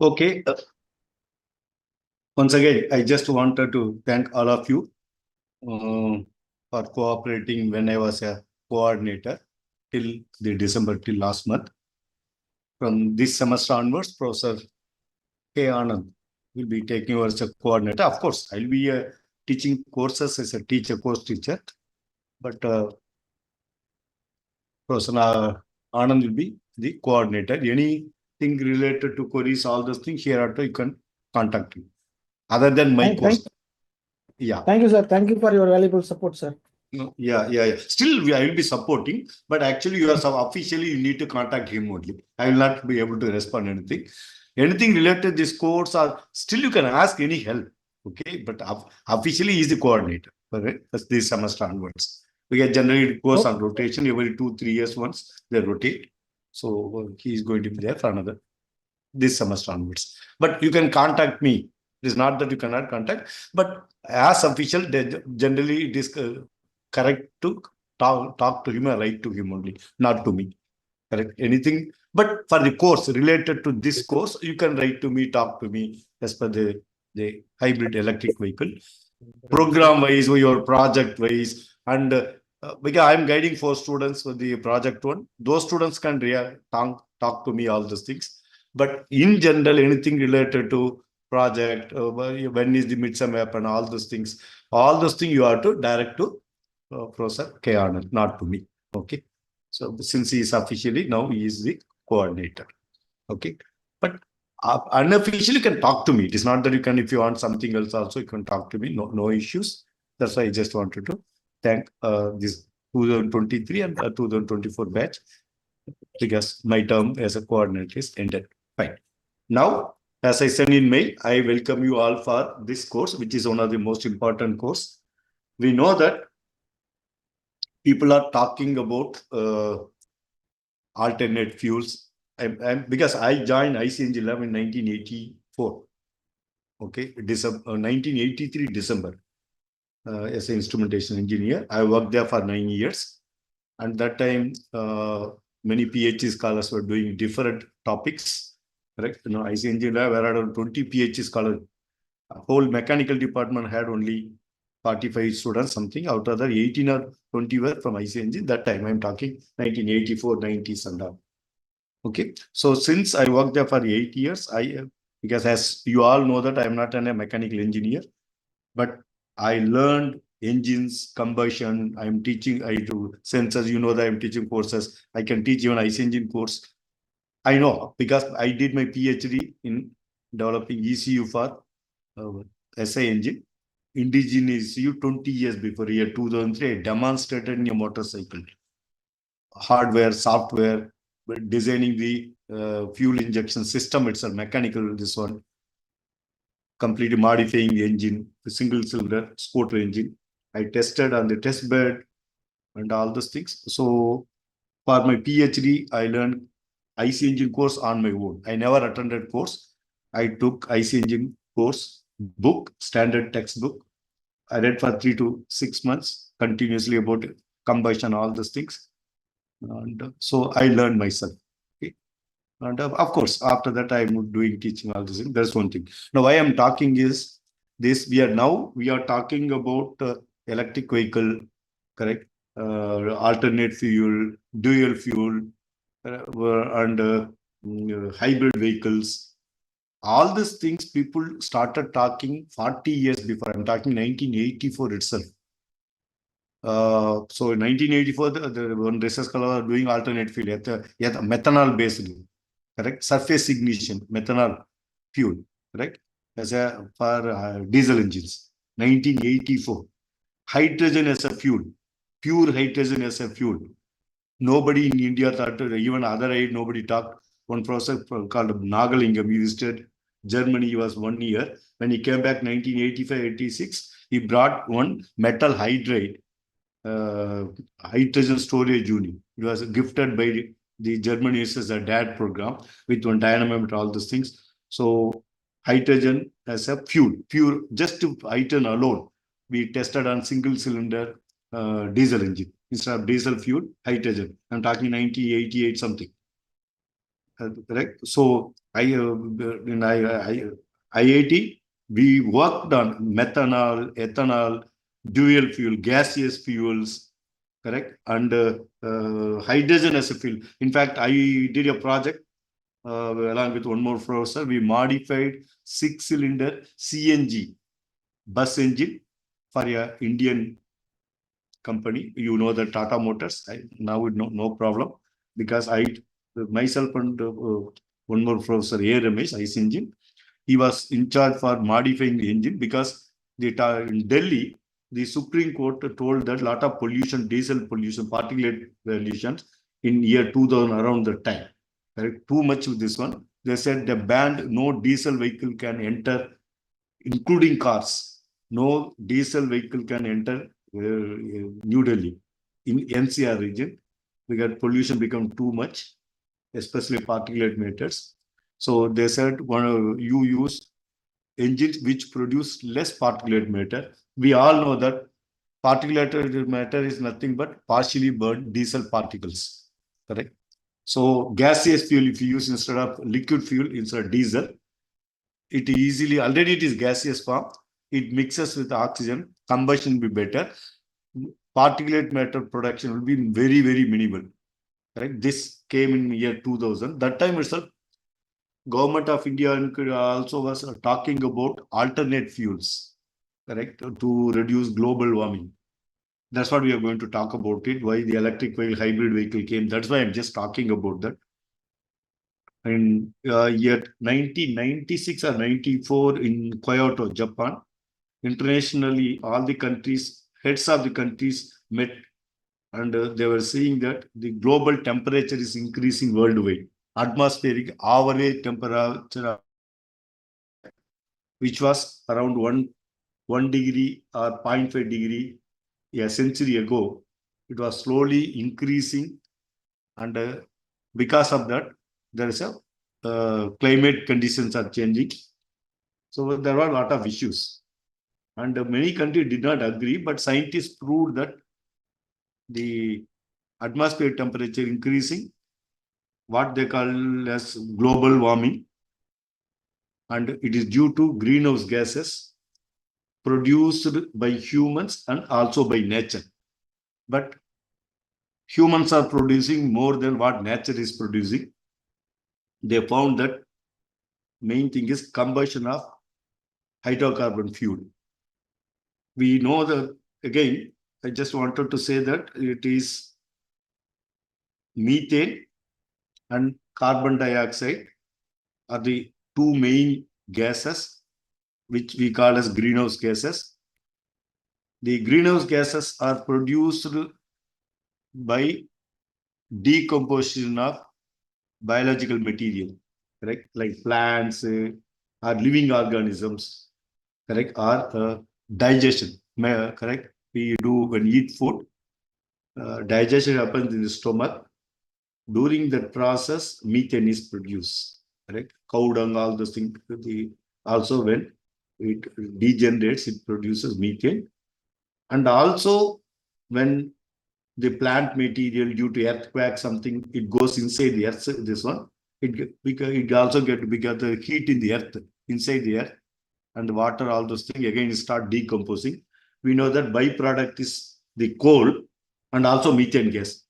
Okay. Once again, I just wanted to thank all of you for cooperating when I was a coordinator till the December, till last month. From this semester onwards, Professor K. Anand will be taking over as a coordinator. Of course, I'll be teaching courses as a teacher, course teacher, but Professor Anand will be the coordinator. Anything related to queries, all those things here after you can contact me. Other than my course. Yeah. Thank you, sir. Thank you for your valuable support, sir. No, yeah. Still, I will be supporting, but actually, you are officially you need to contact him only. I will not be able to respond anything. Anything related to this course, or still you can ask any help. Okay, but officially he is the coordinator for this semester onwards. We get generally goes on rotation every 2-3 years once they rotate. So he is going to be there for another this semester onwards. But you can contact me. It is not that you cannot contact, but as official, they generally it is correct to talk to him or write to him only, not to me. Correct? Anything, but for the course related to this course, you can write to me, talk to me as per the hybrid electric vehicle. Program wise or your project wise, and because I'm guiding 4 students for the project one, those students can talk to me all those things. But in general, anything related to project, when is the midsem happen, all those things you have to direct to Professor K. Anand, not to me. Okay. So since he is officially now he is the coordinator. Okay. But unofficially you can talk to me. It is not that you can, if you want something else also, you can talk to me. No issues. That's why I just wanted to thank this 2023 and 2024 batch, because my term as a coordinator is ended. Fine. Now, as I said in May, I welcome you all for this course, which is one of the most important course. We know that people are talking about alternate fuels. Because I joined IC Lab in 1984. Okay, December 1983 December as an instrumentation engineer. I worked there for 9 years, and that time many PhD scholars were doing different topics. Correct? You know, IC Lab were around 20 PhD scholars. A whole mechanical department had only 45 students, something. Out of that, 18 or 20 were from IC Engine. That time I'm talking 1984, 90s and all. Okay, so since I worked there for 8 years, because as you all know that I am not a mechanical engineer, but I learned engines, combustion. I am teaching. I do sensors. You know that I am teaching courses. I can teach even IC engine course. I know because I did my PhD in developing ECU for SI engine. Indigenous ECU 20 years before, year 2003, I demonstrated in a motorcycle. Hardware, software, designing the fuel injection system itself, mechanical, this one, completely modifying the engine, the single cylinder scooter engine. I tested on the test bed and all those things. So for my PhD, I learned IC engine course on my own. I never attended course. I took IC engine course book, standard textbook. I read for 3 to 6 months continuously about combustion, all those things. And so I learned myself. Okay. And of course, after that, I'm doing teaching all this. That's one thing. Now, why I'm talking is this: we are talking about electric vehicle, correct? Alternate fuel, dual fuel, and hybrid vehicles. All these things people started talking 40 years before. I'm talking 1984 itself. So in 1984, the one research scholar was doing alternate fuel, methanol based, correct? Surface ignition, methanol fuel, correct? As a for diesel engines, 1984. Hydrogen as a fuel, pure hydrogen as a fuel. Nobody in India thought, even other aid, nobody talked. One professor called Nagalingam, he visited Germany, he was 1 year. When he came back 1985-86, he brought one metal hydride hydrogen storage unit. It was gifted by the German uses a DAD program with one dynamometer, all those things. So hydrogen as a fuel, pure, just to hydrogen alone, we tested on single cylinder diesel engine. Instead of diesel fuel, hydrogen. I'm talking 1988 something. Correct. So IIT, we worked on methanol, ethanol, dual fuel, gaseous fuels, correct, and hydrogen as a fuel. In fact, I did a project along with one more professor. We modified 6-cylinder CNG bus engine for a Indian company. You know the Tata Motors. Now no problem, because I myself and one more professor, A. Ramesh, ICE engine, he was in charge for modifying the engine, because in Delhi, the Supreme Court told that lot of pollution, diesel pollution, particulate pollution in year 2000 around the time. Correct? Too much with this one. They said the banned no diesel vehicle can enter, including cars. No diesel vehicle can enter New Delhi in NCR region, because pollution become too much, especially particulate matters. So they said, you use engines which produce less particulate matter. We all know that particulate matter is nothing but partially burned diesel particles. Correct. So gaseous fuel, if you use instead of liquid fuel, instead of diesel, it easily, already it is gaseous form. It mixes with oxygen. Combustion will be better. Particulate matter production will be very, very minimal. Correct. This came in year 2000. That time itself, Government of India also was talking about alternate fuels, correct, to reduce global warming. That's what we are going to talk about it, why the electric vehicle, hybrid vehicle came. That's why I'm just talking about that. In year 1996 or 94 in Kyoto, Japan, internationally, all the countries, heads of the countries met, and they were saying that the global temperature is increasing worldwide. Atmospheric average temperature, which was around 1 degree or 0.5 degree a century ago, it was slowly increasing, and because of that, there is a climate conditions are changing. So there were a lot of issues, and many countries did not agree, but scientists proved that the atmospheric temperature increasing, what they call as global warming, and it is due to greenhouse gases produced by humans and also by nature. But humans are producing more than what nature is producing. They found that main thing is combustion of hydrocarbon fuel. We know that, again, I just wanted to say that it is methane and carbon dioxide are the two main gases which we call as greenhouse gases. The greenhouse gases are produced by decomposition of biological material, correct? Like plants or living organisms, correct? Or digestion, correct? We do when we eat food, digestion happens in the stomach. During that process, methane is produced, correct? Cow dung, all those things. Also, when it degenerates, it produces methane. And also, when the plant material due to earthquake, something, it goes inside the earth, this one, it also get, because the heat in the earth, inside the earth, and the water, all those things, again, start decomposing. We know that byproduct is the coal and also methane gas.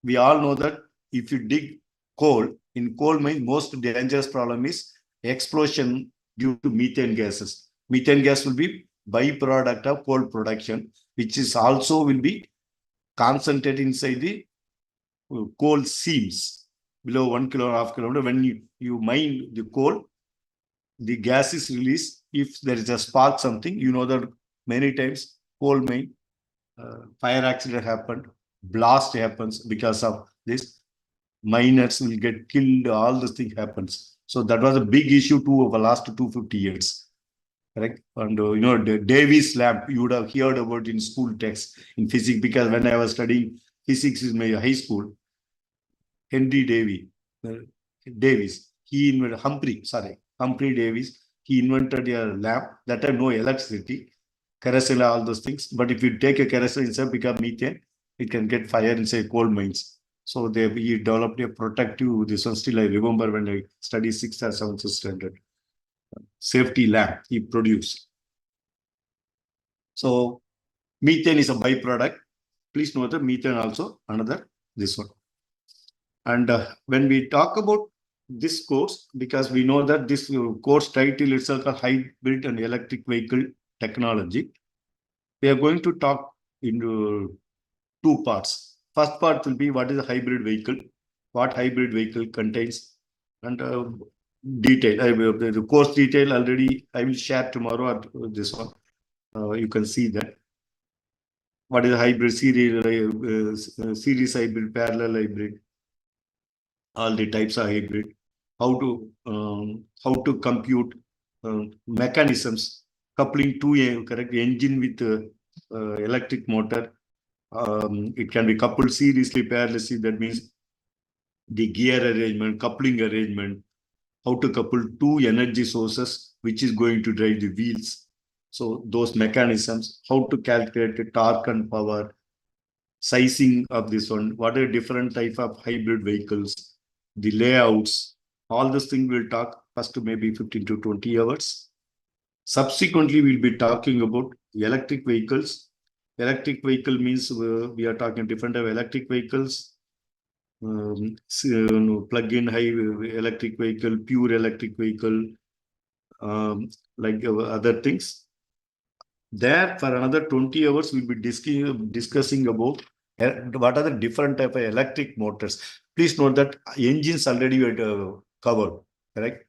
We all know that if you dig coal, in coal mine, most dangerous problem is explosion due to methane gases. Methane gas will be byproduct of coal production, which is also will be concentrated inside the coal seams below 1 kilometer. When you mine the coal, the gas is released. If there is a spark, something, you know that many times coal mine, fire accident happened, blast happens because of this. Miners will get killed, all this thing happens. So that was a big issue too over the last 250 years. Correct. And you know, the Davy's lamp, you would have heard about in school text in physics, because when I was studying physics in my high school, Henry Davis, he invented Humphrey Davis, he invented a lamp. That time no electricity, kerosene, all those things. But if you take a kerosene inside, become methane, it can get fire inside coal mines. So we developed a protective, this one still I remember when I studied 6th or 7th standard. Safety lamp he produced. So methane is a byproduct. Please note that methane also another this one. And when we talk about this course, because we know that this course title itself a hybrid and electric vehicle technology, we are going to talk into two parts. First part will be what is a hybrid vehicle, what hybrid vehicle contains, and detail. The course detail already I will share tomorrow at this one. You can see that. What is a hybrid, series hybrid, parallel hybrid, all the types of hybrid, how to compute mechanisms, coupling to a correct engine with electric motor. It can be coupled seriously, parallelously. That means the gear arrangement, coupling arrangement, how to couple two energy sources, which is going to drive the wheels. So those mechanisms, how to calculate the torque and power, sizing of this one, what are different type of hybrid vehicles, the layouts, all these things we'll talk first maybe 15 to 20 hours. Subsequently, we'll be talking about electric vehicles. Electric vehicle means we are talking different type of electric vehicles, plug-in high electric vehicle, pure electric vehicle, like other things. There for another 20 hours, we'll be discussing about what are the different type of electric motors. Please note that engines already were covered, correct?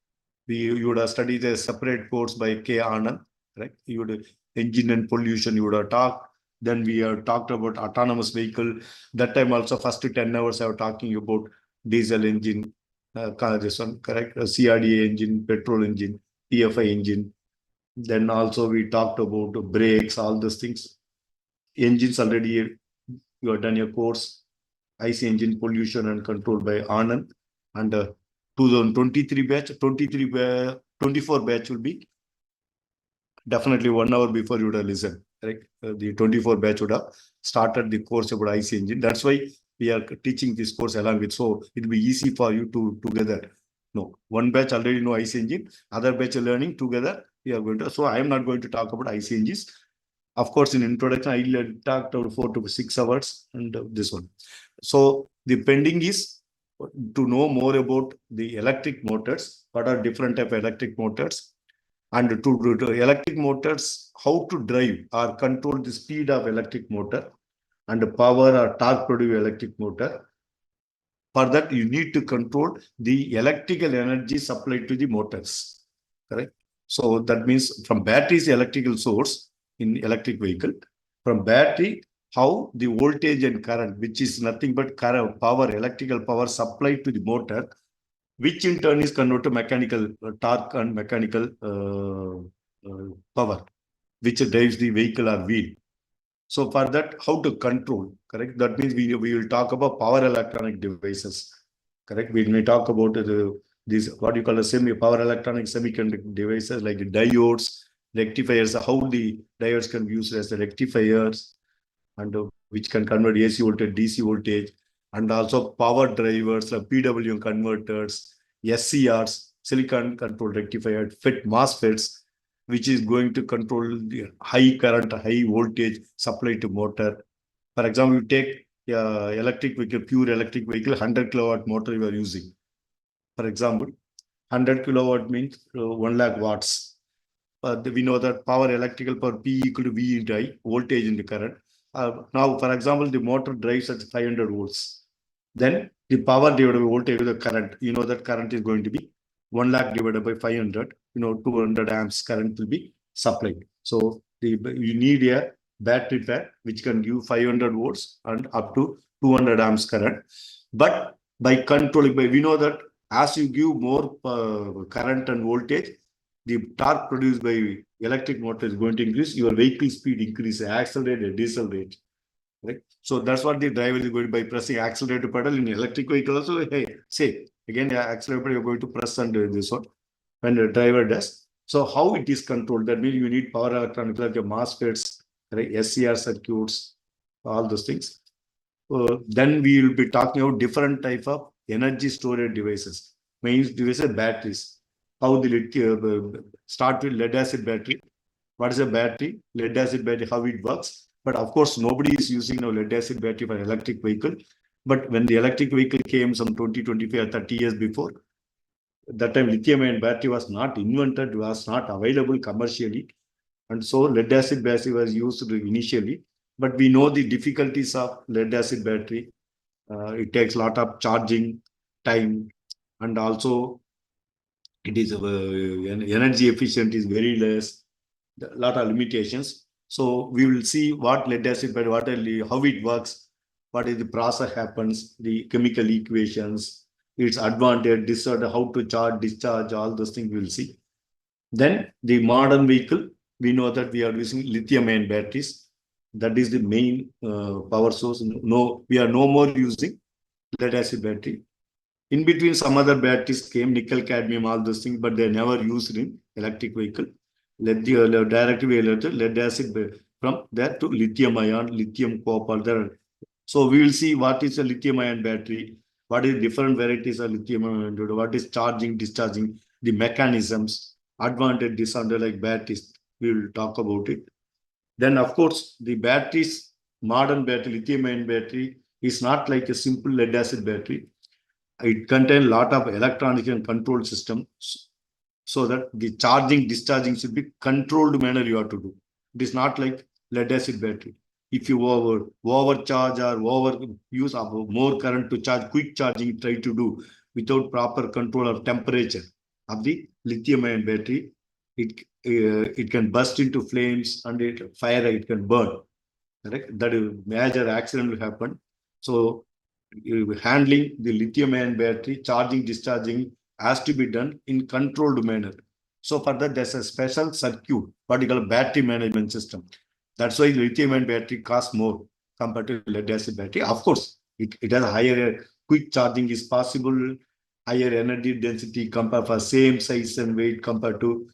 You would have studied a separate course by K. Anand, right? You would engine and pollution, you would have talked. Then we have talked about autonomous vehicle. That time also, first 10 hours, I was talking about diesel engine, this one, correct? CRDA engine, petrol engine, PFI engine. Then also we talked about brakes, all those things. Engines already, you have done your course, IC engine pollution and control by Anand. And 2023 batch, 24 batch will be definitely 1 hour before you would have listened. Right? The 24 batch would have started the course about IC engine. That's why we are teaching this course along with. So it will be easy for you to together. No, one batch already know IC engine, other batch learning together. We are going to. So I am not going to talk about IC engines. Of course, in introduction, I talked about 4 to 6 hours and this one. So the pending is to know more about the electric motors. What are different type of electric motors? And to electric motors, how to drive or control the speed of electric motor and the power or torque produce electric motor. For that, you need to control the electrical energy supplied to the motors. Correct? So that means from batteries, electrical source in electric vehicle, from battery, how the voltage and current, which is nothing but current, power, electrical power supplied to the motor, which in turn is converted to mechanical torque and mechanical power, which drives the vehicle or wheel. So for that, how to control, correct? That means we will talk about power electronic devices, correct? We may talk about these, what you call a power electronic semiconductor devices like diodes, rectifiers, how the diodes can be used as the rectifiers, and which can convert AC voltage, DC voltage, and also power drivers, like PWM converters, SCRs, silicon control rectifier, FET MOSFETs, which is going to control the high current, high voltage supply to motor. For example, you take electric vehicle, pure electric vehicle, 100 kilowatt motor you are using. For example, 100 kilowatt means 1 lakh watts. We know that power electrical power P equal to V into I, voltage in the current. Now, for example, the motor drives at 500 volts. Then the power divided by voltage with the current. You know that current is going to be 1 lakh divided by 500. 200 amps current will be supplied. So you need a battery pack which can give 500 volts and up to 200 amps current. But by controlling, we know that as you give more current and voltage, the torque produced by electric motor is going to increase, your vehicle speed increase, accelerate, decelerate. Right? So that's what the driver is going to by pressing accelerator pedal in electric vehicle also. Hey, say again, accelerator you're going to press and this one when the driver does. So how it is controlled? That means you need power electronics like MOSFETs, right? SCR circuits, all those things. Then we will be talking about different type of energy storage devices. Main devices, batteries. How the start with lead acid battery. What is a battery? Lead acid battery, how it works. But of course, nobody is using now lead acid battery for electric vehicle. But when the electric vehicle came some 20, 25, 30 years before, that time lithium ion battery was not invented, was not available commercially. And so lead acid battery was used initially. But we know the difficulties of lead acid battery. It takes a lot of charging time, and also it is energy efficient is very less, a lot of limitations. So we will see what lead acid battery, how it works, what is the process happens, the chemical equations, its advantage, disadvantage, how to charge, discharge, all those things we will see. Then the modern vehicle, we know that we are using lithium-ion batteries. That is the main power source. No, we are no more using lead acid battery. In between, some other batteries came, nickel, cadmium, all those things, but they're never used in electric vehicle. Directly lead acid from there to lithium ion, lithium copper. There. So we will see what is a lithium ion battery, what is different varieties of lithium ion battery, what is charging, discharging, the mechanisms, advantage, disadvantage like batteries. We will talk about it. Then, of course, the batteries, modern battery, lithium ion battery is not like a simple lead acid battery. It contains a lot of electronic and control systems, so that the charging, discharging should be controlled manner you have to do. It is not like lead acid battery. If you overcharge or over use of more current to charge, quick charging try to do without proper control of temperature of the lithium ion battery, it can burst into flames and it can burn. Correct? That is major accident will happen. So handling the lithium ion battery, charging, discharging has to be done in controlled manner. So for that, there's a special circuit, what you call a battery management system. That's why lithium ion battery costs more compared to lead acid battery. Of course, it has a higher quick charging is possible, higher energy density compared for same size and weight compared to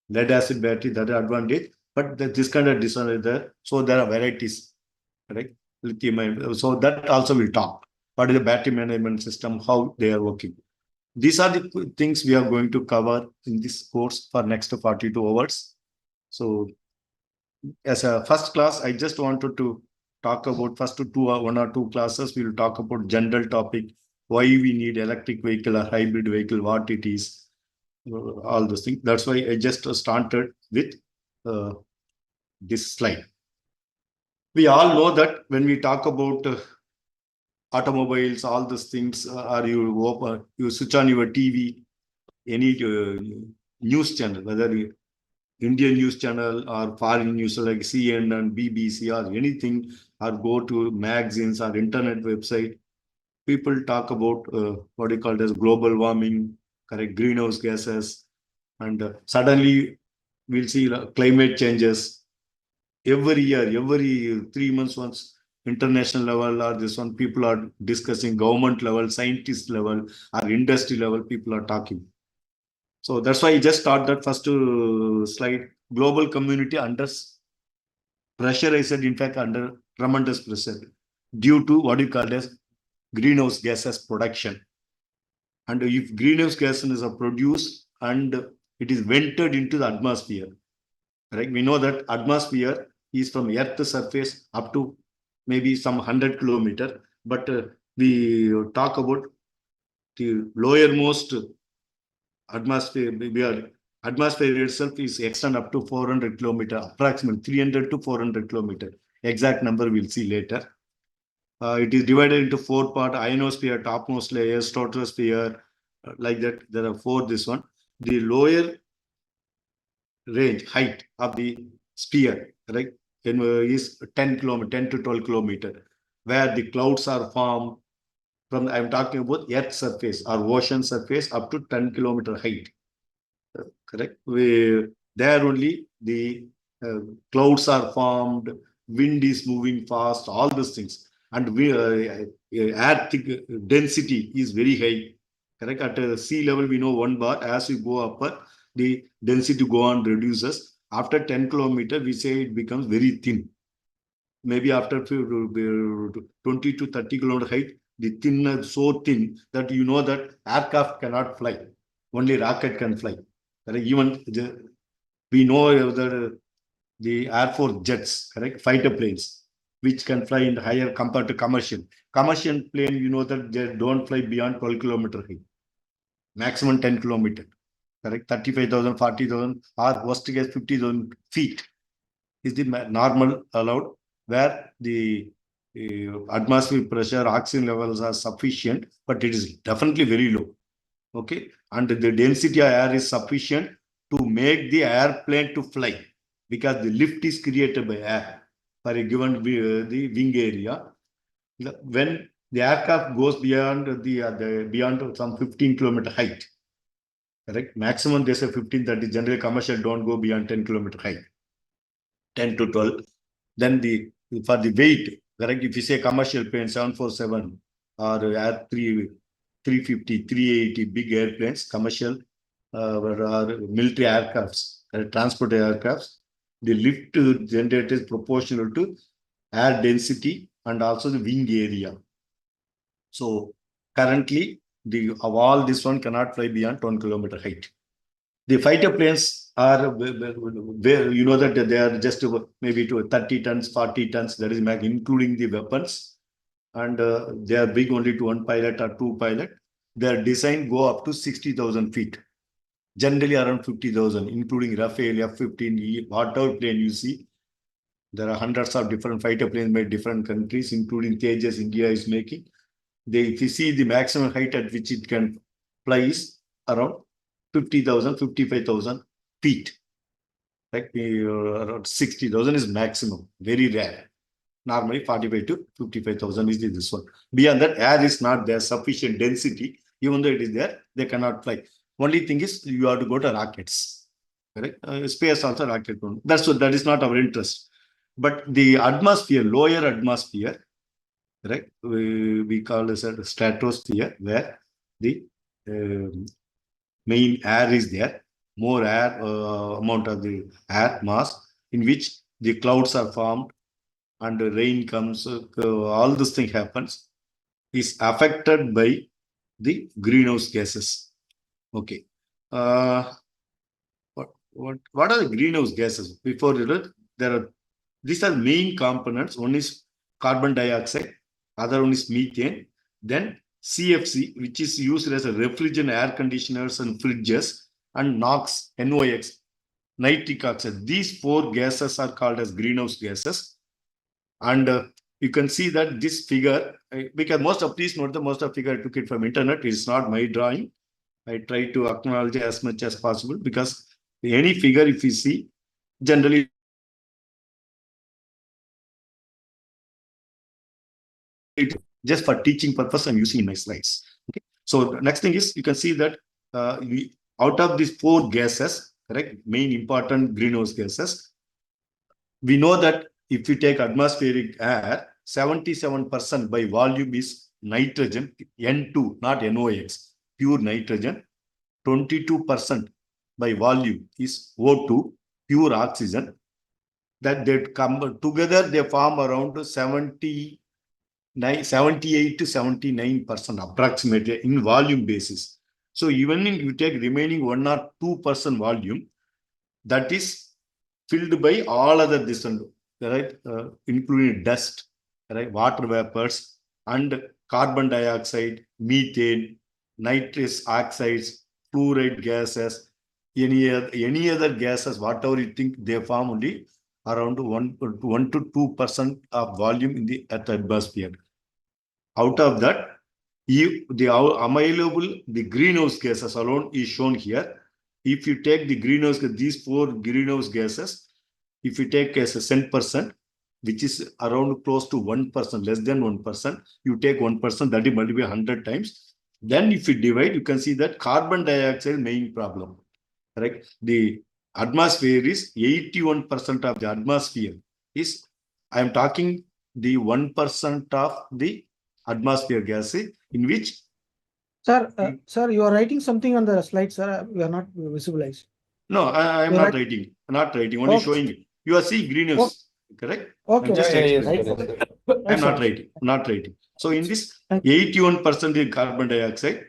lead acid battery. That is advantage. But this kind of disadvantage there. So there are varieties, right? Lithium ion. So that also will talk. What is the battery management system? How they are working? These are the things we are going to cover in this course for next 42 hours. So as a first class, I just wanted to talk about one or two classes. We will talk about general topic, why we need electric vehicle or hybrid vehicle, what it is, all those things. That's why I just started with this slide. We all know that when we talk about automobiles, all these things, or you switch on your TV, any news channel, whether Indian news channel or foreign news like CNN, BBC or anything, or go to magazines or internet website, people talk about what you call as global warming, correct, greenhouse gases, and suddenly we'll see climate changes every year, every 3 months once. International level or this one, people are discussing, government level, scientist level, or industry level, people are talking. So that's why I just start that first slide. Global community under pressure, I said, in fact, under tremendous pressure due to what you call as greenhouse gases production. And if greenhouse gases are produced and it is vented into the atmosphere, right? We know that atmosphere is from Earth's surface up to maybe some 100 kilometers, but we talk about the lowermost atmosphere. Atmosphere itself is extend up to 400 kilometers, approximately 300 to 400 kilometers. Exact number we'll see later. It is divided into four parts: ionosphere, topmost layer, stratosphere, like that. There are four. This one, the lower range height of the sphere, right, is 10 kilometer, 10 to 12 kilometer, where the clouds are formed from. I'm talking about Earth surface or ocean surface up to 10 kilometer height. Correct. There only the clouds are formed, wind is moving fast, all these things, and air density is very high. Correct. At sea level, we know 1 bar. As we go upper, the density go on reduces. After 10 kilometers, we say it becomes very thin. maybe after 20 to 30 kilometer height, the thin, so thin that you know that aircraft cannot fly. Only rocket can fly. Correct? Even we know that the Air Force jets, correct, fighter planes, which can fly in higher compared to commercial. Commercial plane, you know that they don't fly beyond 12 kilometer height, maximum 10 kilometer, correct, 35,000, 40,000, or worst case 50,000 feet is the normal allowed, where the atmospheric pressure, oxygen levels are sufficient, but it is definitely very low. Okay, and the density of air is sufficient to make the airplane to fly, because the lift is created by air for a given the wing area. When the aircraft goes beyond beyond some 15 kilometer height, correct, maximum they say 15, that is generally commercial don't go beyond 10 kilometer height, 10 to 12. Then for the weight, correct, if you say commercial plane 747 or Air 350, 380 big airplanes, commercial or military aircrafts, transport aircrafts, the lift generated is proportional to air density and also the wing area. So currently, of all this one cannot fly beyond 10 kilometer height. The fighter planes are where you know that they are just maybe to 30 tons, 40 tons, that is including the weapons, and they are big only to one pilot or two pilot. Their design go up to 60,000 feet, generally around 50,000, including Rafale, F-15, whatever plane you see. There are hundreds of different fighter planes made different countries, including Tejas, India is making. If you see the maximum height at which it can fly is around 50,000, 55,000 feet. Like around 60,000 is maximum, very rare. Normally 45 to 55,000 is this one. Beyond that, air is not there, sufficient density. Even though it is there, they cannot fly. Only thing is you have to go to rockets. Correct? Space also rocket. That is not our interest. But the atmosphere, lower atmosphere, right? We call this a stratosphere, where the main air is there, more air amount of the air mass, in which the clouds are formed and the rain comes, all this thing happens, is affected by the greenhouse gases. Okay. What are the greenhouse gases? Before there are, these are main components. One is carbon dioxide, other one is methane, then CFC, which is used as a refrigerant, air conditioners and fridges, and NOx, nitric oxide. These four gases are called as greenhouse gases. And you can see that this figure, because most of figure I took it from internet, it's not my drawing. I try to acknowledge as much as possible, because any figure, if you see, generally just for teaching purpose, I'm using in my slides. Okay. So the next thing is, you can see that out of these four gases, correct, main important greenhouse gases, we know that if you take atmospheric air, 77% by volume is nitrogen, N2, not NOx, pure nitrogen. 22% by volume is O2, pure oxygen. That they come together, they form around 78 to 79% approximately in volume basis. So even if you take remaining 1 or 2% volume, that is filled by all other distant, right, including dust, right, water vapors, and carbon dioxide, methane, nitrous oxides, fluoride gases, any other gases, whatever you think, they form only around 1 to 2% of volume in the Earth atmosphere. Out of that, the available, the greenhouse gases alone is shown here. If you take the greenhouse, these four greenhouse gases, if you take as a 10%, which is around close to 1%, less than 1%, you take 1%, that is multiplied 100 times. Then if you divide, you can see that carbon dioxide main problem. Right? The atmosphere is 81% of the atmosphere is, I am talking the 1% of the atmosphere gas, in which Sir, you are writing something on the slide, sir. We are not visualized. no, I am You're not right. writing, only Okay. showing it. You are seeing greenhouse. correct? Okay. I'm just Yeah, yes, explaining. sir, yes, sir. I'm not sir. writing, not writing. So in this Thank 81% is carbon dioxide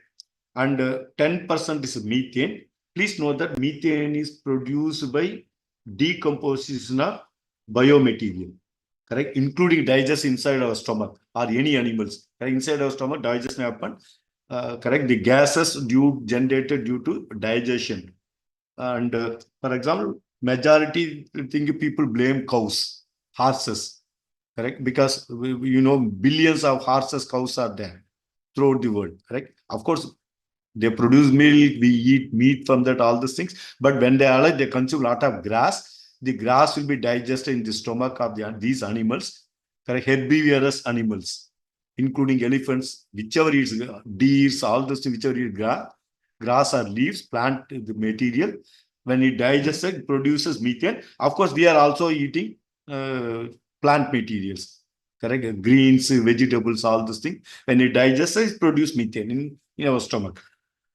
and 10% is methane. Please note that methane is produced by decomposition of biomaterial, correct? Including digestion inside our stomach or any animals. Inside our stomach, digestion happen. Correct? The gases generated due to digestion. And for example, majority think people blame cows, horses, correct? Because billions of horses, cows are there throughout the world, correct? Of course, they produce milk, we eat meat from that, all these things. But when they are alive, they consume a lot of grass. The grass will be digested in the stomach of these animals, correct? Herbivorous animals, including elephants, whichever eats deers, all those things, whichever eat grass or leaves, plant the material. When it digests, it produces methane. Of course, we are also eating plant materials, correct? Greens, vegetables, all those things. When it digests, it produces methane in our stomach.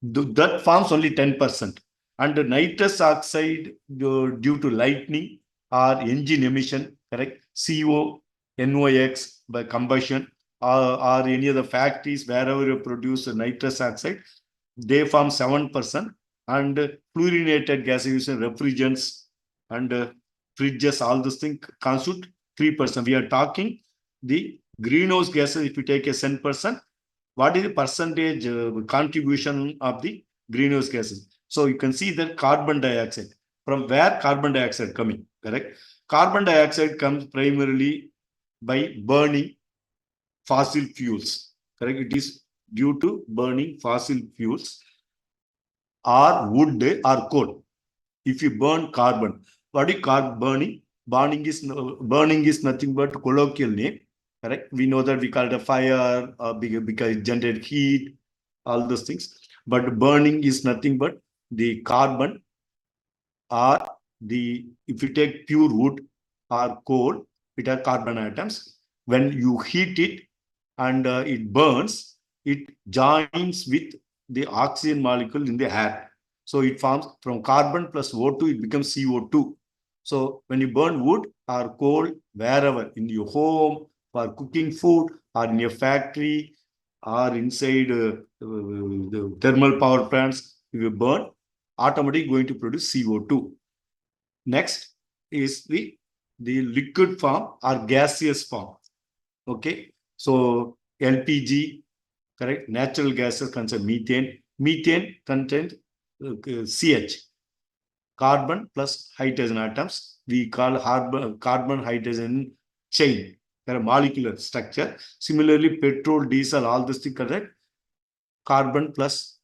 That forms only 10%. And the nitrous oxide due to lightning or engine emission, correct? CO, NOx by combustion or any other factories wherever you produce nitrous oxide, they form 7%. And fluorinated gas using refrigerants and fridges, all those things constitute 3%. We are talking the greenhouse gases. If you take a 10%, what is the percentage contribution of the greenhouse gases? So you can see that carbon dioxide. From where carbon dioxide coming? Correct. Carbon dioxide comes primarily by burning fossil fuels. Correct. It is due to burning fossil fuels or wood or coal. If you burn carbon, what is carbon burning? Burning is nothing but colloquial name. Correct. We know that we call it a fire because it generates heat, all those things. But burning is nothing but the carbon or if you take pure wood or coal, it has carbon atoms. When you heat it and it burns, it joins with the oxygen molecule in the air. So it forms from carbon plus O2, it becomes CO2. So when you burn wood or coal, wherever, in your home, for cooking food, or in your factory, or inside the thermal power plants, if you burn, automatically going to produce CO2. Next is the liquid form or gaseous form. Okay. So LPG, correct? Natural gases contain methane. Methane contains CH, carbon plus hydrogen atoms. We call carbon hydrogen chain. They're a molecular structure. Similarly, petrol, diesel, all this thing correct. Carbon plus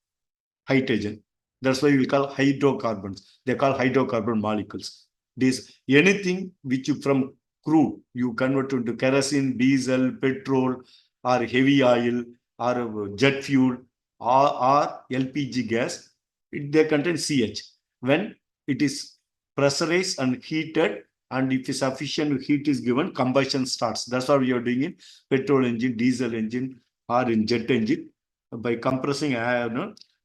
hydrogen. That's why we call hydrocarbons. They call hydrocarbon molecules. This anything which you from crude you convert into kerosene, diesel, petrol, or heavy oil, or jet fuel, or LPG gas, they contain CH. When it is pressurized and heated, and if sufficient heat is given, combustion starts. That's what we are doing in petrol engine, diesel engine, or in jet engine by compressing air.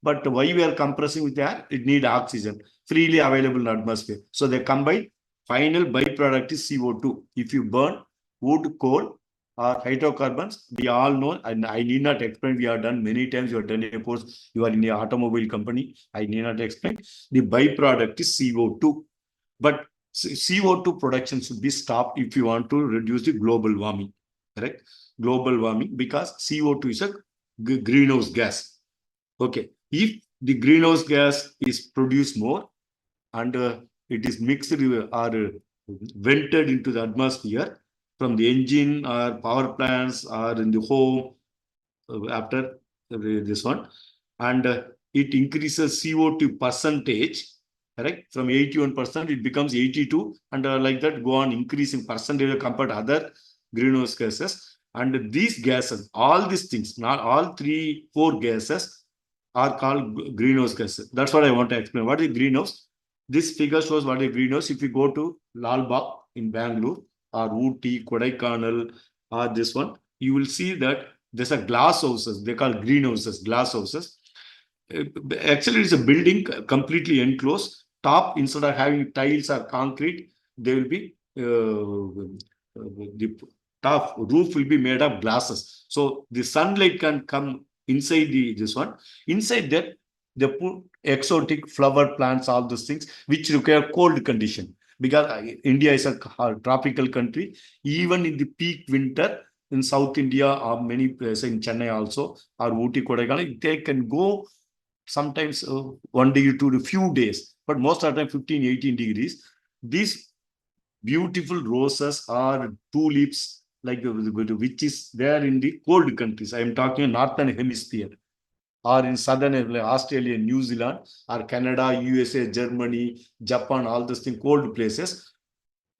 But why we are compressing with air? It needs oxygen freely available in the atmosphere. So they combine. Final byproduct is CO2. If you burn wood, coal, or hydrocarbons, we all know, and I need not explain. We have done many times. You have done a course. You are in an automobile company. I need not explain. The byproduct is CO2. But CO2 production should be stopped if you want to reduce the global warming. Correct? Global warming, because CO2 is a greenhouse gas. Okay. If the greenhouse gas is produced more and it is mixed or vented into the atmosphere from the engine or power plants or in the home after this one, and it increases CO2 percentage, correct? From 81%, it becomes 82, and like that go on increasing percentage compared to other greenhouse gases. And these gases, all these things, not all 3-4 gases, are called greenhouse gases. That's what I want to explain. What is greenhouse? This figure shows what is greenhouse. If you go to Lal Bagh in Bangalore or Ooty, Kodaikanal, or this one, you will see that there's a glass houses. They call greenhouses, glass houses. Actually, it's a building completely enclosed. Top, instead of having tiles or concrete, there will be the top roof will be made of glasses. So the sunlight can come inside this one. Inside that, they put exotic flower plants, all those things, which require cold condition. Because India is a tropical country. Even in the peak winter, in South India or many places in Chennai also, or Ooty, Kodaikanal, they can go sometimes 1 degree to a few days, but most of the time 15, 18 degrees. These beautiful roses or tulips, like which is there in the cold countries. I am talking northern hemisphere, or in southern like Australia, New Zealand, or Canada, USA, Germany, Japan, all those things, cold places.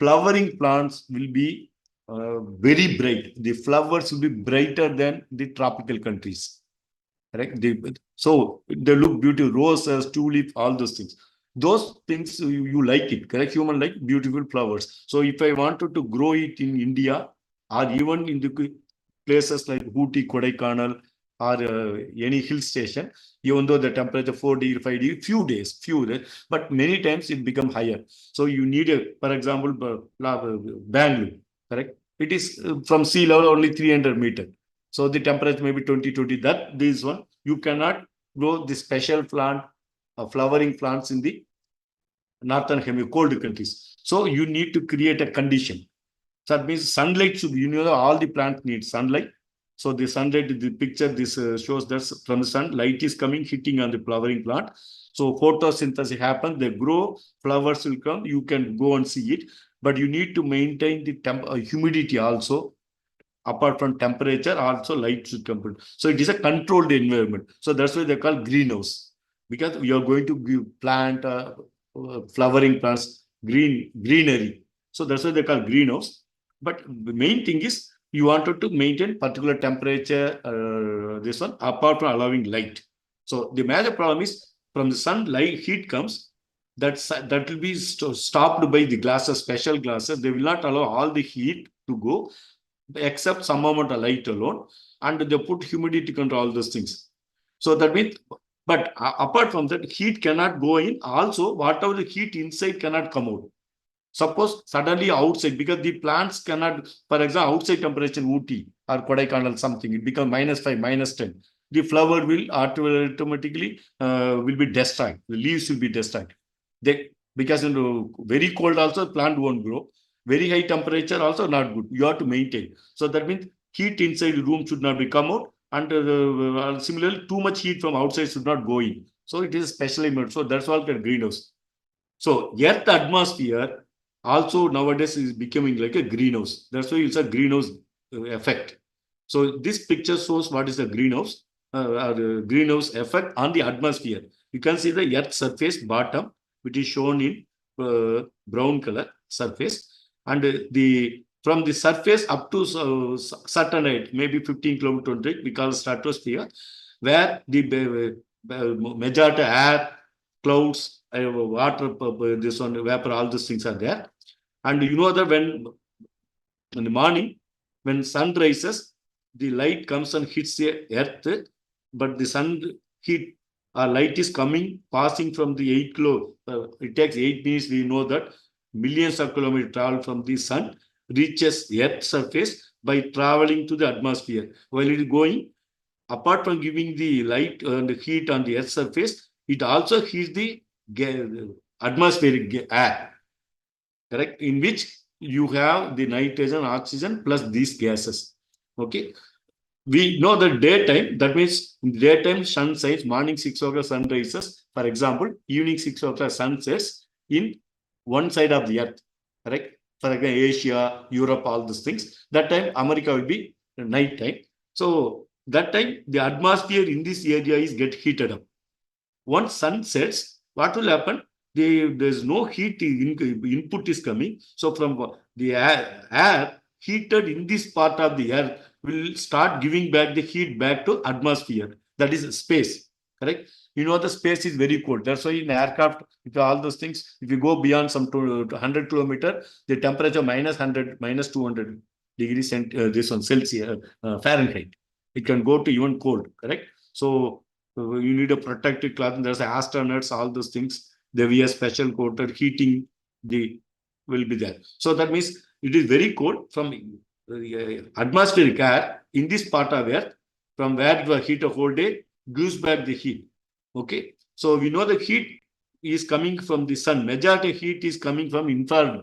Flowering plants will be very bright. The flowers will be brighter than the tropical countries. Right? So they look beautiful, roses, tulip, all those things. Those things you like it, correct? Human like beautiful flowers. So if I wanted to grow it in India, or even in the places like Ooty, Kodaikanal, or any hill station, even though the temperature 4 degree, 5 degree, few days, but many times it become higher. So you need for example, Bangalore, correct? It is from sea level only 300 meters. So the temperature may be 20. That this one, you cannot grow the special plant, flowering plants in the northern hemisphere, cold countries. So you need to create a condition. So that means sunlight should, all the plants need sunlight. So the sunlight, the picture, this shows that from the sun, light is coming, hitting on the flowering plant. So photosynthesis happens, they grow, flowers will come, you can go and see it. But you need to maintain the humidity also. Apart from temperature, also light should come. So it is a controlled environment. So that's why they call greenhouse, because you are going to plant flowering plants, greenery. So that's why they call greenhouse. But the main thing is you wanted to maintain particular temperature, this one, apart from allowing light. So the major problem is from the sun, light heat comes, that will be stopped by the glasses, special glasses. They will not allow all the heat to go, except some amount of light alone, and they put humidity control, all those things. So that means, but apart from that, heat cannot go in. Also, whatever the heat inside cannot come out. Suppose suddenly outside, because the plants cannot, for example, outside temperature Ooty or Kodaikanal something, it becomes -5, -10. The flower will automatically will be destroyed. The leaves will be destroyed. Because in very cold also plant won't grow. Very high temperature also not good. You have to maintain. So that means heat inside the room should not be come out, and similarly, too much heat from outside should not go in. So it is specially made. So that's all called greenhouse. So Earth atmosphere also nowadays is becoming like a greenhouse. That's why it's a greenhouse effect. So this picture shows what is the greenhouse greenhouse effect on the atmosphere. You can see the Earth surface bottom, which is shown in brown color surface, and the from the surface up to certain height, maybe 15 kilometers, we call stratosphere, where the majority air, clouds, water, this one, vapor, all these things are there. And you know that when in the morning, when sun rises, the light comes and hits the earth, but the sun heat light is coming, passing from the 8 it takes 8 minutes. We know that millions of kilometers travel from the sun, reaches earth surface by traveling to the atmosphere. While it is going, apart from giving the light and the heat on the earth surface, it also heats the atmospheric air, correct? In which you have the nitrogen, oxygen, plus these gases. Okay. We know that daytime, that means in daytime sun shines, morning 6 o'clock sun rises. For example, evening 6 o'clock sun sets in one side of the earth, correct? For example, Asia, Europe, all these things. That time, America will be night time. So that time, the atmosphere in this area is get heated up. Once sun sets, what will happen? There's no heat input is coming. So from the air heated in this part of the earth will start giving back the heat back to atmosphere. That is space, correct? You know the space is very cold. That's why in aircraft, if all those things, if you go beyond some 100 kilometers, the temperature -100, -200 degrees this one Celsius, Fahrenheit. It can go to even cold, correct? So you need a protective cloth. There's astronauts, all those things. They wear special coated heating the will be there. So that means it is very cold from atmospheric air in this part of Earth, from where the heat of whole day gives back the heat. Okay. So we know the heat is coming from the sun. Majority heat is coming from infrared,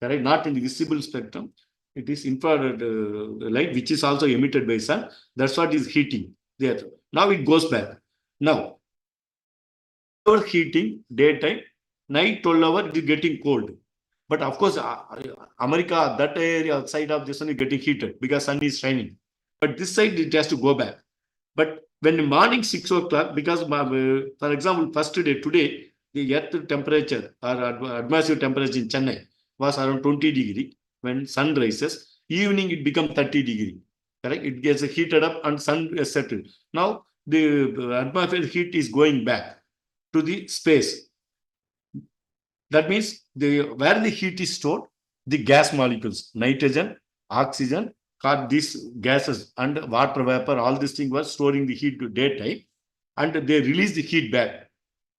correct? Not in the visible spectrum. It is infrared light, which is also emitted by sun. That's what is heating there. Now it goes back. Now, heating daytime, night 12 hour it is getting cold. But of course, America, that area side of the sun is getting heated because sun is shining. But this side it has to go back. But when morning 6 o'clock, because for example, first day today, the earth temperature or atmosphere temperature in Chennai was around 20 degree. When sun rises, evening it becomes 30 degree. Correct? It gets heated up and sun is settled. Now the atmosphere heat is going back to the space. That means where the heat is stored, the gas molecules, nitrogen, oxygen, these gases and water vapor, all these things were storing the heat to daytime, and they release the heat back.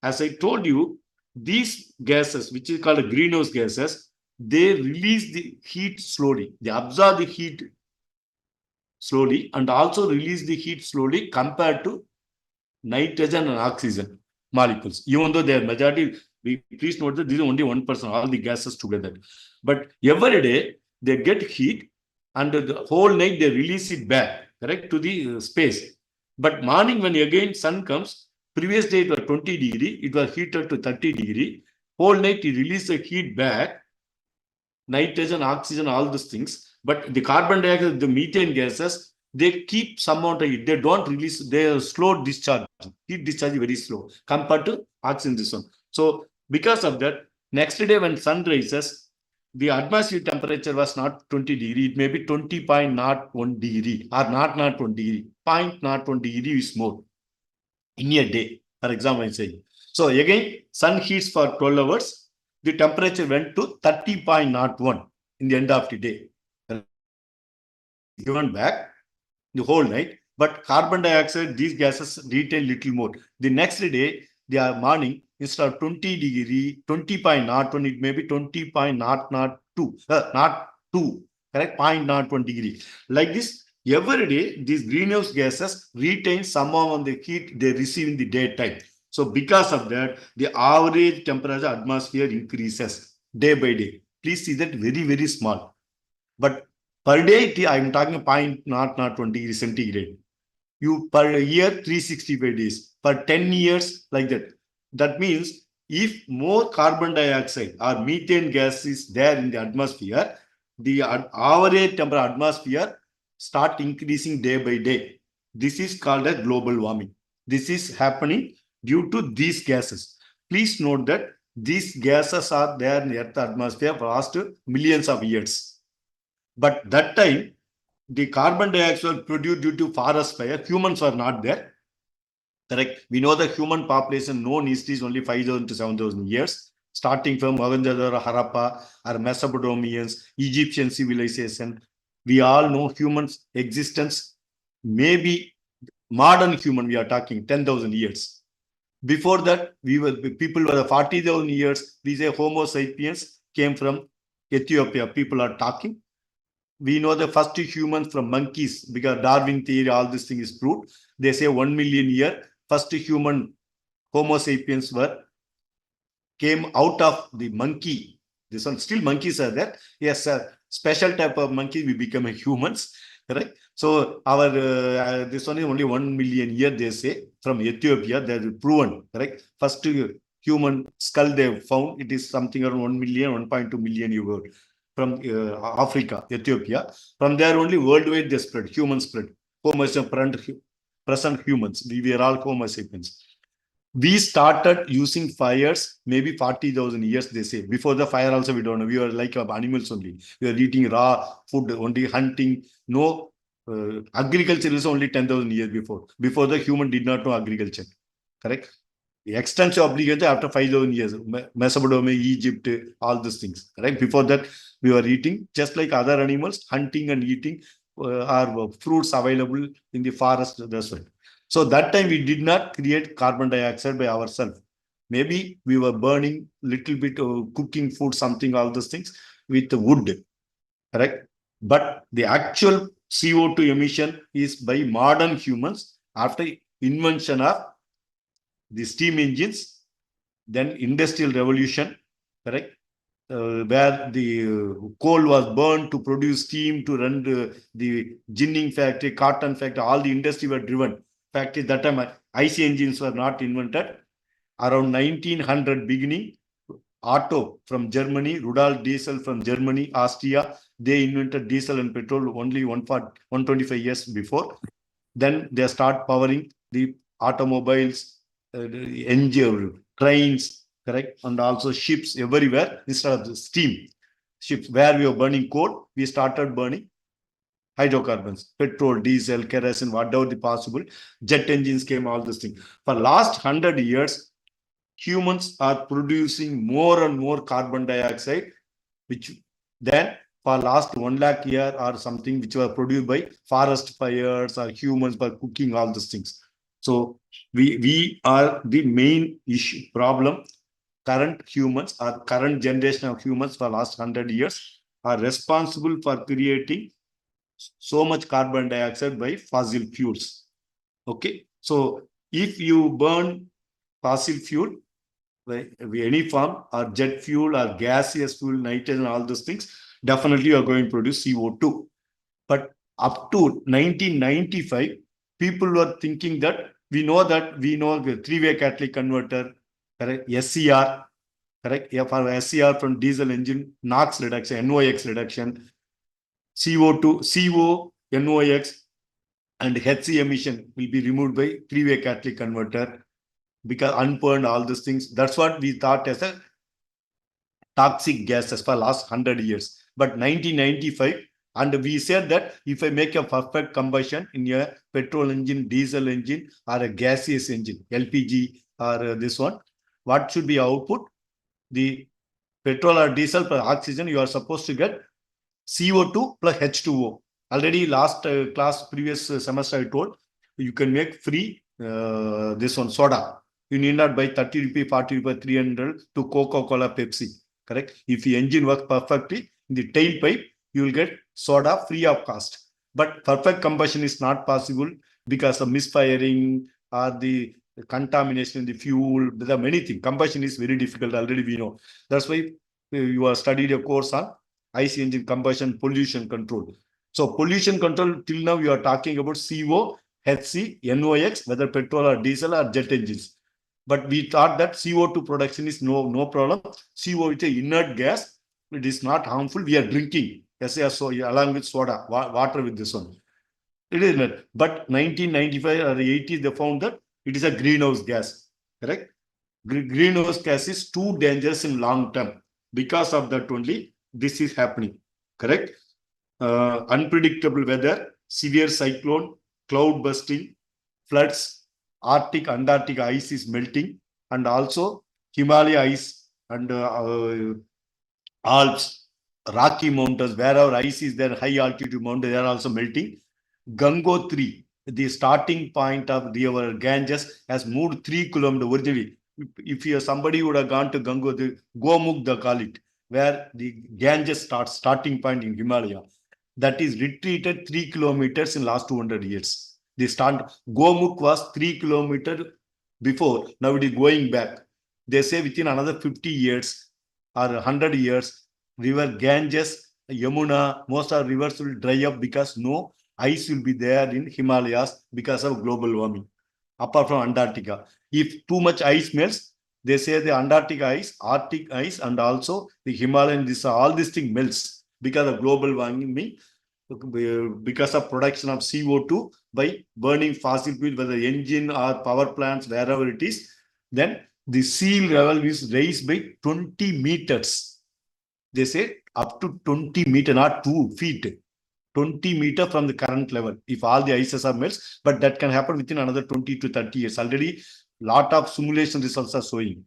As I told you, these gases, which is called greenhouse gases, they release the heat slowly. They absorb the heat slowly and also release the heat slowly compared to nitrogen and oxygen molecules. Even though they are majority, please note that this is only 1%, all the gases together. But every day they get heat and the whole night they release it back, correct, to the space. But morning when again sun comes, previous day it was 20 degree, it was heated to 30 degree. Whole night it release the heat back, nitrogen, oxygen, all these things. But the carbon dioxide, the methane gases, they keep some amount of it. They don't release, they are slow discharge. Heat discharge is very slow compared to oxygen this one. So because of that, next day when sun rises, the atmosphere temperature was not 20 degree, it may be 20.01 degree or not 1 degree. 0.01 degree is more in a day, for example, I'm saying. So again, sun heats for 12 hours, the temperature went to 30.01 in the end of the day. Given back the whole night, but carbon dioxide, these gases retain little more. The next day, the morning, instead of 20 degree, 20.01, it may be 20.002, not 2, correct, 0.01 degree. Like this, every day, these greenhouse gases retain some amount of the heat they receive in the daytime. So because of that, the average temperature atmosphere increases day by day. Please see that very, very small. But per day, I'm talking 0.001 degree centigrade. You per year 365 days, per 10 years, like that. That means if more carbon dioxide or methane gas is there in the atmosphere, the average temperature atmosphere start increasing day by day. This is called as global warming. This is happening due to these gases. Please note that these gases are there in the Earth atmosphere for last millions of years. But that time, the carbon dioxide produced due to forest fire, humans were not there. Correct. We know the human population known history is only 5,000 to 7,000 years, starting from Mohenjo-daro, Harappa, or Mesopotamians, Egyptian civilization. We all know humans' existence. Maybe modern human, we are talking 10,000 years. Before that, people were 40,000 years. We say Homo sapiens came from Ethiopia. People are talking. We know the first humans from monkeys because Darwin theory, all this thing is proved. They say 1 million year, first human Homo sapiens came out of the monkey. This one, still monkeys are there. Yes, a special type of monkey, we become humans, right? So our this one is only 1 million year, they say, from Ethiopia. They are proven, correct? First human skull they found, it is something around 1 million, 1.2 million years from Africa, Ethiopia. From there only worldwide they spread, humans spread. Homo present humans, we are all Homo sapiens. We started using fires maybe 40,000 years, they say. Before the fire also, we don't know. We were like animals only. We were eating raw food, only hunting. No agriculture is only 10,000 years before. Before the human did not know agriculture. Correct? The extensive agriculture after 5,000 years. Mesopotamia, Egypt, all these things. Right? Before that, we were eating just like other animals, hunting and eating are fruits available in the forest. That's right. So that time we did not create carbon dioxide by ourselves. Maybe we were burning little bit of cooking food, something, all those things with wood, correct? But the actual CO2 emission is by modern humans after invention of the steam engines, then industrial revolution, correct? Where the coal was burned to produce steam to run the ginning factory, cotton factory, all the industry were driven. Factory that time IC engines were not invented. Around 1900 beginning, Otto from Germany, Rudolf Diesel from Germany, Austria, they invented diesel and petrol only 125 years before. Then they start powering the automobiles, engine, trains, correct, and also ships everywhere instead of the steam. Ships where we were burning coal, we started burning hydrocarbons, petrol, diesel, kerosene, whatever the possible. Jet engines came, all these things. For last 100 years, humans are producing more and more carbon dioxide, which then for last 1 lakh year or something, which were produced by forest fires or humans by cooking, all these things. So we are the main issue problem. Current humans or current generation of humans for last 100 years are responsible for creating so much carbon dioxide by fossil fuels. Okay, so if you burn fossil fuel, like any form, or jet fuel or gaseous fuel, nitrogen, all those things, definitely you are going to produce CO2. But up to 1995, people were thinking that we know the three-way catalytic converter, correct? SCR, correct? Yeah, for SCR from diesel engine, NOx reduction, NOx reduction, CO2, CO, NOx, and HC emission will be removed by three-way catalytic converter because unburned, all these things. That's what we thought as a toxic gases for last 100 years. But 1995, and we said that if I make a perfect combustion in a petrol engine, diesel engine, or a gaseous engine, LPG or this one, what should be output? The petrol or diesel per oxygen, you are supposed to get CO2 plus H2O. Already last class, previous semester I told, you can make free this one, soda. You need not buy 30 rupee, 40 rupee, 300 to Coca-Cola, Pepsi. Correct? If the engine works perfectly, in the tailpipe, you will get soda free of cost. But perfect combustion is not possible because of misfiring or the contamination in the fuel. There are many things. Combustion is very difficult. Already we know. That's why you are studied a course on IC engine combustion pollution control. So pollution control till now you are talking about CO, HC, NOx, whether petrol or diesel or jet engines. But we thought that CO2 production is no problem. CO is an inert gas. It is not harmful. We are drinking. So along with soda, water with this one. It is not. But 1995 or 80s, they found that it is a greenhouse gas. Correct? Greenhouse gas is too dangerous in long term. Because of that only, this is happening. Correct? Unpredictable weather, severe cyclone, cloud busting, floods, Arctic, Antarctic ice is melting, and also Himalaya ice and Alps, Rocky Mountains, wherever ice is there, high altitude mountains, they are also melting. Gangotri, the starting point of our Ganges, has moved 3 kilometers originally. If somebody would have gone to Gangotri, Gomukh they call it, where the Ganges starting point in Himalaya, that is retreated 3 kilometers in last 200 years. The start Gomukh was 3 kilometers before. Now it is going back. They say within another 50 years or 100 years, river Ganges, Yamuna, most of rivers will dry up because no ice will be there in Himalayas because of global warming. Apart from Antarctica, if too much ice melts, they say the Antarctic ice, Arctic ice, and also the Himalayan, all these things melts because of global warming, because of production of CO2 by burning fossil fuel, whether engine or power plants, wherever it is, then the sea level is raised by 20 meters. They say up to 20 meters, not 2 feet. 20 meters from the current level, if all the ices are melts, but that can happen within another 20 to 30 years. Already, lot of simulation results are showing.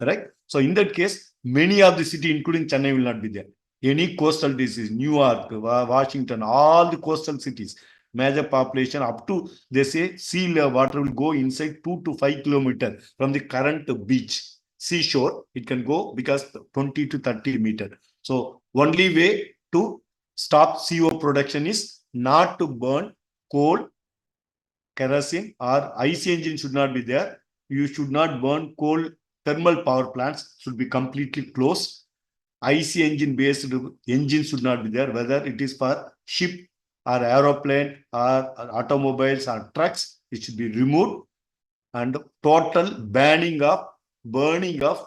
Correct? So in that case, many of the city, including Chennai, will not be there. Any coastal disease, New York, Washington, all the coastal cities, major population up to, they say, sea level water will go inside 2 to 5 kilometers from the current beach. seashore, it can go because 20 to 30 meter. So only way to stop CO production is not to burn coal, kerosene, or IC engine should not be there. You should not burn coal. Thermal power plants should be completely closed. IC engine based engine should not be there, whether it is for ship or aeroplane or automobiles or trucks, it should be removed. And total burning of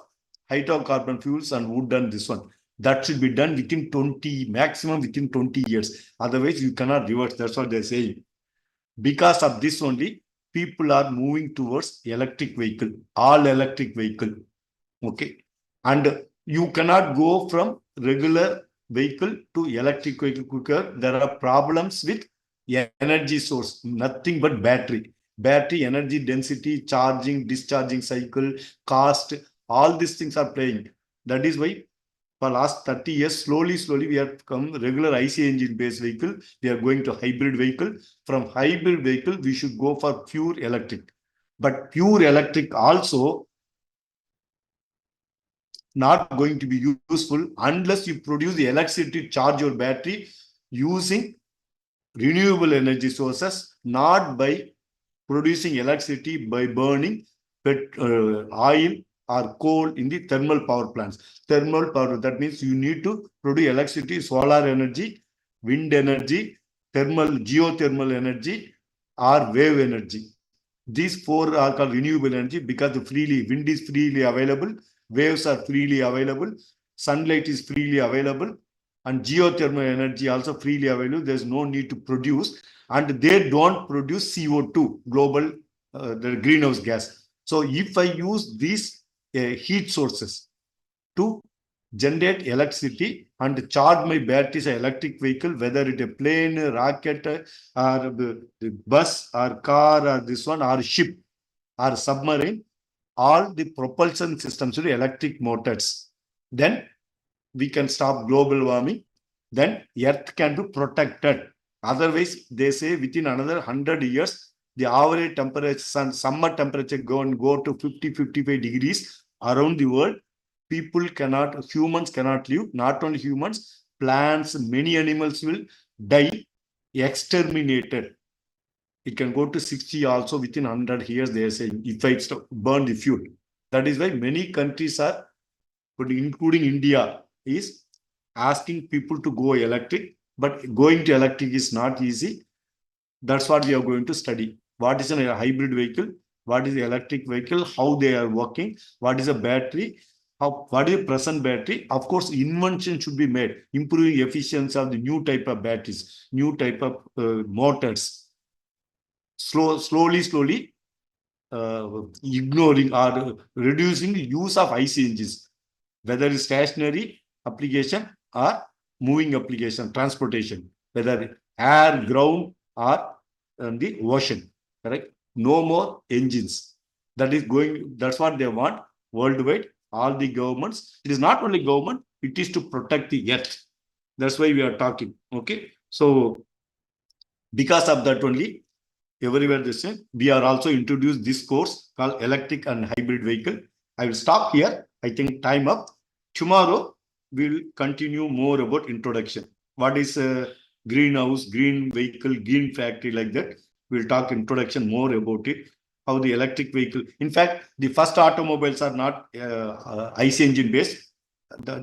hydrocarbon fuels and wood and this one. That should be done within 20, maximum within 20 years. Otherwise, you cannot reverse. That's what they're saying. Because of this only, people are moving towards electric vehicle, all electric vehicle. Okay. And you cannot go from regular vehicle to electric vehicle quicker. There are problems with energy source, nothing but battery. Battery, energy density, charging, discharging cycle, cost, all these things are playing. That is why for last 30 years, slowly, we have come regular IC engine based vehicle. We are going to hybrid vehicle. From hybrid vehicle, we should go for pure electric. But pure electric also not going to be useful unless you produce the electricity to charge your battery using renewable energy sources, not by producing electricity by burning oil or coal in the thermal power plants. Thermal power, that means you need to produce electricity, solar energy, wind energy, geothermal energy, or wave energy. These four are called renewable energy because wind is freely available, waves are freely available, sunlight is freely available, and geothermal energy also freely available. There's no need to produce, and they don't produce CO2, global the greenhouse gas. So if I use these heat sources to generate electricity and charge my batteries an electric vehicle, whether it a plane, rocket, or the bus, or car, or this one, or ship, or submarine, all the propulsion systems will be electric motors. Then we can stop global warming. Then Earth can be protected. Otherwise, they say within another 100 years, the average temperature, summer temperature go to 50, 55 degrees around the world. Humans cannot live. Not only humans, plants, many animals will die, exterminated. It can go to 60 also within 100 years, they are saying, if I burn the fuel. That is why many countries are, including India, is asking people to go electric, but going to electric is not easy. That's what we are going to study. What is a hybrid vehicle? What is the electric vehicle? How they are working? What is a battery? What is a present battery? Of course, invention should be made, improving efficiency of the new type of batteries, new type of motors. Slowly, ignoring or reducing the use of IC engines, whether it's stationary application or moving application, transportation, whether air, ground, or the ocean. Correct? No more engines. That's what they want worldwide. All the governments. It is not only government, it is to protect the earth. That's why we are talking. Okay. So because of that only, everywhere the same, we are also introduced this course called electric and hybrid vehicle. I will stop here. I think time up. Tomorrow we'll continue more about introduction. What is a greenhouse, green vehicle, green factory, like that. We'll talk introduction more about it. How the electric vehicle. In fact, the first automobiles are not IC engine based.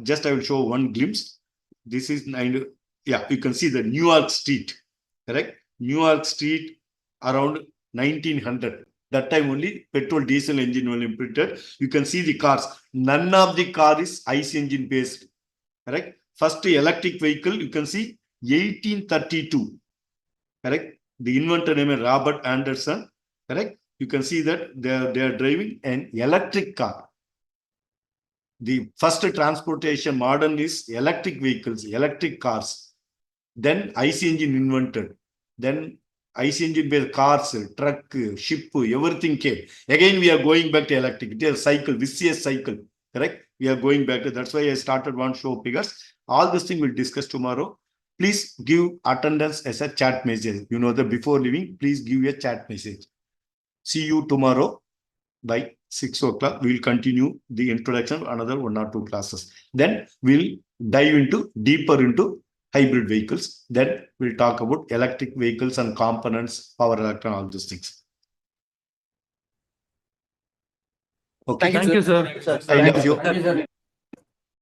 Just I will show one glimpse. This is you can see the New York Street. Correct? New York Street around 1900. That time only petrol diesel engine was implemented. You can see the cars. None of the car is IC engine based. Correct? First electric vehicle, you can see 1832. Correct? The inventor name is Robert Anderson. Correct? You can see that they are driving an electric car. The first transportation modern is electric vehicles, electric cars. Then IC engine invented. Then IC engine based cars, truck, ship, everything came. Again, we are going back to electric. It is a cycle, vicious cycle. Correct? We are going back to, that's why I started one show figures. All this thing we'll discuss tomorrow. Please give attendance as a chat message. You know that before leaving, please give a chat message. See you tomorrow. by 6 o'clock. We will continue the introduction of another 1 or 2 classes. Then we'll dive deeper into hybrid vehicles. Then we'll talk about electric vehicles and components, power electron, all these things. Okay. Thank you, sir. I love you. Thank you, sir.